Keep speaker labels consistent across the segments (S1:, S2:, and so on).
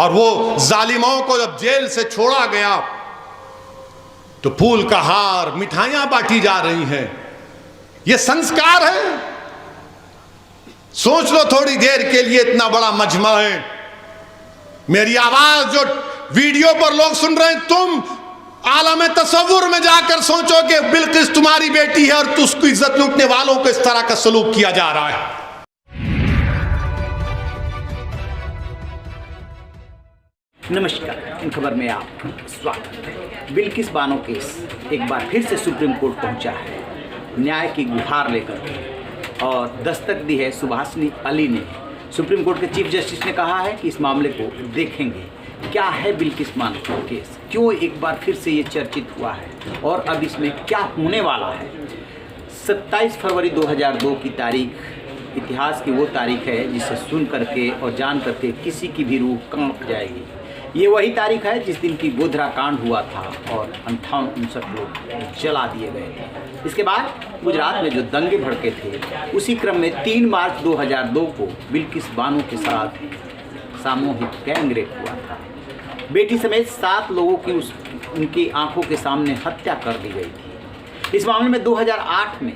S1: और वो जालिमों को जब जेल से छोड़ा गया तो फूल का हार, मिठाइयां बांटी जा रही हैं। ये संस्कार है? सोच लो थोड़ी देर के लिए, इतना बड़ा मजमा है। मेरी आवाज जो वीडियो पर लोग सुन रहे हैं, तुम आलम तसव्वुर में जाकर सोचो कि बिल्किस तुम्हारी बेटी है और उसकी इज्जत लूटने वालों को इस तरह का सलूक किया जा रहा है।
S2: नमस्कार, इन खबर में आपका स्वागत है। बिल्किस बानो केस एक बार फिर से सुप्रीम कोर्ट पहुंचा है न्याय की गुहार लेकर के, और दस्तक दी है सुभाषनी अली ने। सुप्रीम कोर्ट के चीफ जस्टिस ने कहा है कि इस मामले को देखेंगे। क्या है बिल्किस बानो केस, क्यों एक बार फिर से ये चर्चित हुआ है और अब इसमें क्या होने वाला है। 27 फरवरी 2002 की तारीख इतिहास की वो तारीख है जिसे सुन करके और जान करके किसी की भी रूह कांप जाएगी। ये वही तारीख है जिस दिन की गोधरा कांड हुआ था और 58-59 लोग जला दिए गए थे। इसके बाद गुजरात में जो दंगे भड़के थे, उसी क्रम में 3 मार्च 2002 को बिल्किस बानो के साथ सामूहिक गैंग रेप हुआ था। बेटी समेत 7 लोगों की उनकी आंखों के सामने हत्या कर दी गई थी। इस मामले में 2008 में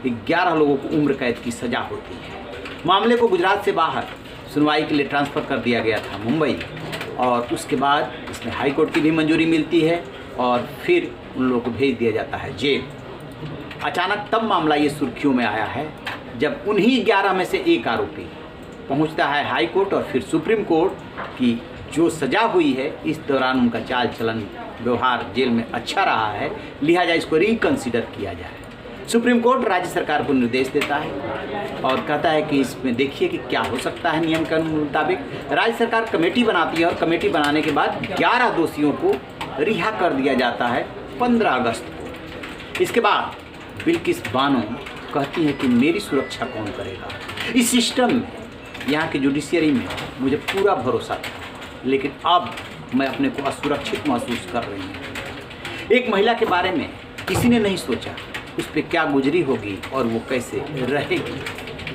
S2: 11 लोगों को उम्र कैद की सजा होती है। मामले को गुजरात से बाहर सुनवाई के लिए ट्रांसफ़र कर दिया गया था मुंबई, और उसके बाद इसमें हाई कोर्ट की भी मंजूरी मिलती है और फिर उन लोगों को भेज दिया जाता है जेल। अचानक तब मामला ये सुर्खियों में आया है जब उन्हीं 11 में से एक आरोपी पहुंचता है हाई कोर्ट और फिर सुप्रीम कोर्ट की जो सज़ा हुई है, इस दौरान उनका चाल चलन व्यवहार जेल में अच्छा रहा है, लिहाजा इसको रिकन्सिडर किया जाए। सुप्रीम कोर्ट राज्य सरकार को निर्देश देता है और कहता है कि इसमें देखिए कि क्या हो सकता है। नियम के मुताबिक राज्य सरकार कमेटी बनाती है और कमेटी बनाने के बाद 11 दोषियों को रिहा कर दिया जाता है 15 अगस्त को। इसके बाद बिल्किस बानो कहती है कि मेरी सुरक्षा कौन करेगा। इस सिस्टम में, यहाँ की जुडिशियरी में मुझे पूरा भरोसा था, लेकिन अब मैं अपने को असुरक्षित महसूस कर रही हूँ। एक महिला के बारे में किसी ने नहीं सोचा उस पर क्या गुजरी होगी और वो कैसे रहेगी।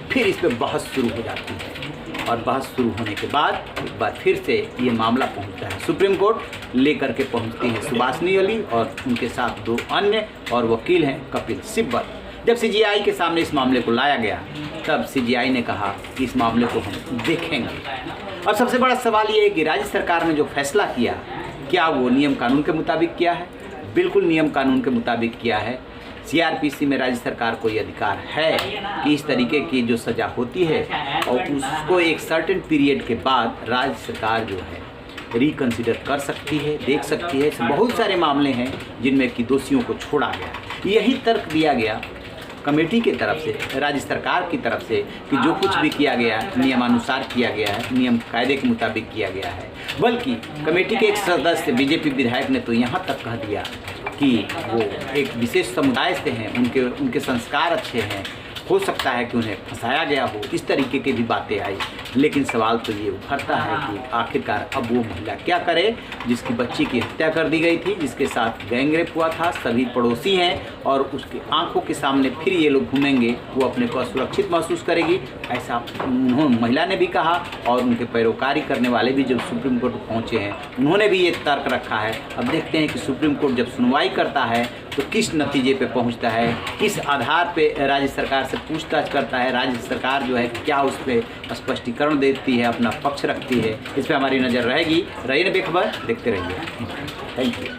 S2: फिर इस पर बहस शुरू हो जाती है और बहस शुरू होने के बाद एक बार फिर से ये मामला पहुंचता है सुप्रीम कोर्ट। लेकर के पहुंचती है सुभाषनी अली और उनके साथ 2 अन्य और वकील हैं कपिल सिब्बल। जब सीजीआई के सामने इस मामले को लाया गया, तब सीजीआई ने कहा कि इस मामले को हम देखेंगे। अब सबसे बड़ा सवाल ये है कि राज्य सरकार ने जो फैसला किया, क्या वो नियम कानून के मुताबिक किया है? बिल्कुल नियम कानून के मुताबिक किया है। सीआरपीसी में राज्य सरकार को ये अधिकार है कि इस तरीके की जो सज़ा होती है और उसको एक सर्टेन पीरियड के बाद राज्य सरकार जो है रिकन्सिडर कर सकती है, देख सकती है। ऐसे बहुत सारे मामले हैं जिनमें कि दोषियों को छोड़ा गया। यही तर्क दिया गया कमेटी की तरफ से, राज्य सरकार की तरफ से, कि जो कुछ भी किया गया नियमानुसार किया गया है, नियम कायदे के मुताबिक किया गया है। बल्कि कमेटी के एक सदस्य बीजेपी विधायक ने तो यहाँ तक कह दिया कि वो एक विशेष समुदाय से हैं, उनके संस्कार अच्छे हैं, हो सकता है कि उन्हें फंसाया गया हो। इस तरीके की भी बातें आई। लेकिन सवाल तो ये उभरता है कि आखिरकार अब वो महिला क्या करे जिसकी बच्ची की हत्या कर दी गई थी, जिसके साथ गैंग रेप हुआ था, सभी पड़ोसी हैं और उसकी आंखों के सामने फिर ये लोग घूमेंगे, वो अपने को असुरक्षित महसूस करेगी, ऐसा महिला ने भी कहा। और उनके पैरोकारी करने वाले भी जब सुप्रीम कोर्ट पहुँचे हैं, उन्होंने भी ये तर्क रखा है। अब देखते हैं कि सुप्रीम कोर्ट जब सुनवाई करता है तो किस नतीजे पे पहुंचता है, किस आधार पे राज्य सरकार से पूछताछ करता है, राज्य सरकार जो है क्या उस पर स्पष्टीकरण देती है, अपना पक्ष रखती है। इस पर हमारी नज़र रहेगी। रही न बेखबर, देखते रहिए। Thank you.